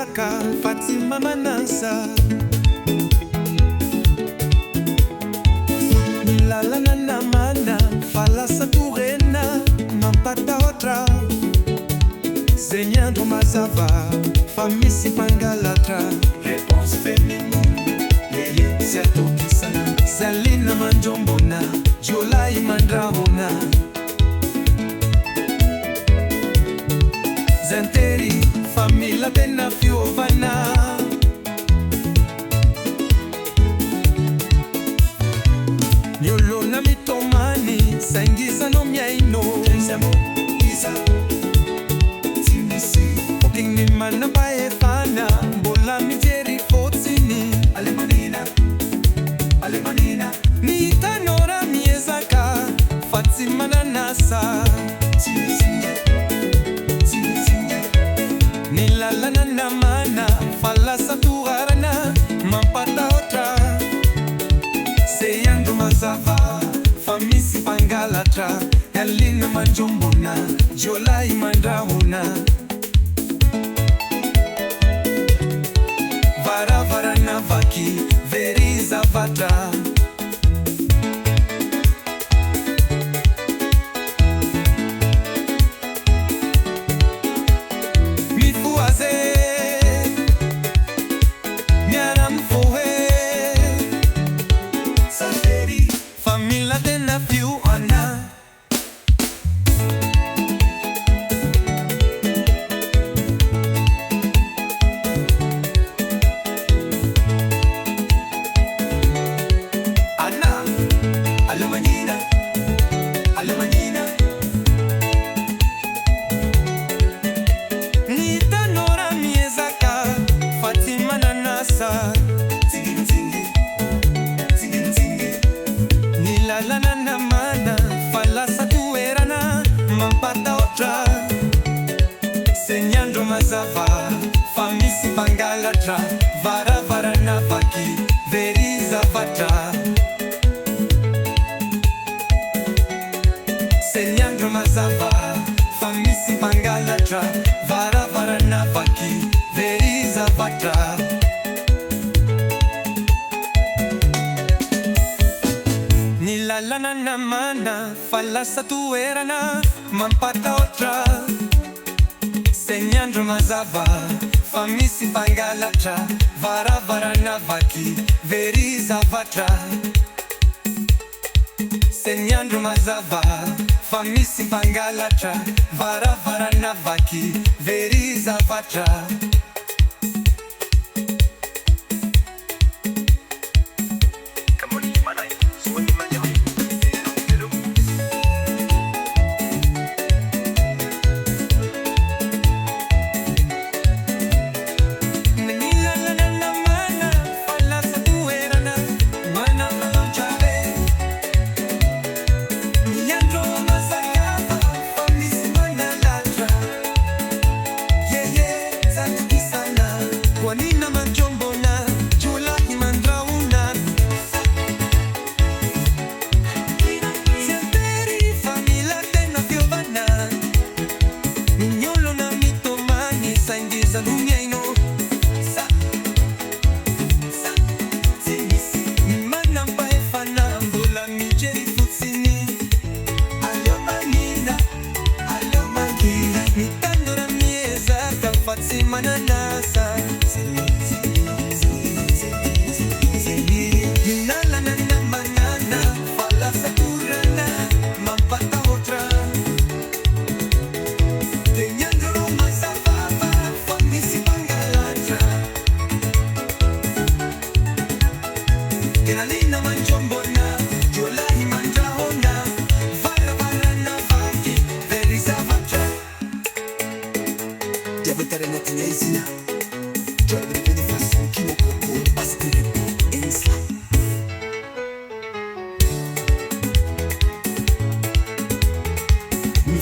miezaka Fatima Manasa Nilalana na mana Falasa turena Mampata otra Zenyandro mazava Famisi pangalatra Réponse féminine Yeye siatokisana Salina manjombona Jolai mandrahona Zanteri famila tena fiovana Nyolo na mitomani Saingiza no miaino Tenzamo Isa Timisi Okingni mana paefana Bola miteri fotsini Alemanina Alemanina Nitanora miezaka Fatima Nanasa Nilalana na mana Falasa turarana Mampata otra Seyando mazava Famisi pangalatra Elina manjombona Jola imandrahona Vara vara na vaki Veriza vatra Família de navio ana Ana Alemanina Alemanina Nita nora miezaka Fatima Nanasa Nilalana na mana Falasa tuerana Mampata otra Senyandro mazava Famisi pangalatra Vara vara na vaki Veriza vatra Senyandro mazava Famisi pangalatra Vara vara na vaki Veriza vatra Nilalana na mana Falasa tuerana Mampata otra Senyandro mazava Famisi pangalatra Vara vara na vaki Veriza vatra Senyandro mazava Famisi pangalatra Vara vara na vaki Veriza vatra Fatima Nanasa Nilalana na manana Falasa turana Mampata otra Tenyandro mazava Famisi pangalatra Kenalina manjombona Jola imandrahona Vara vara na vaki Veriza vatra Diabetare natina izina Jola de façon qui me propose Parce que le beau est ça Mi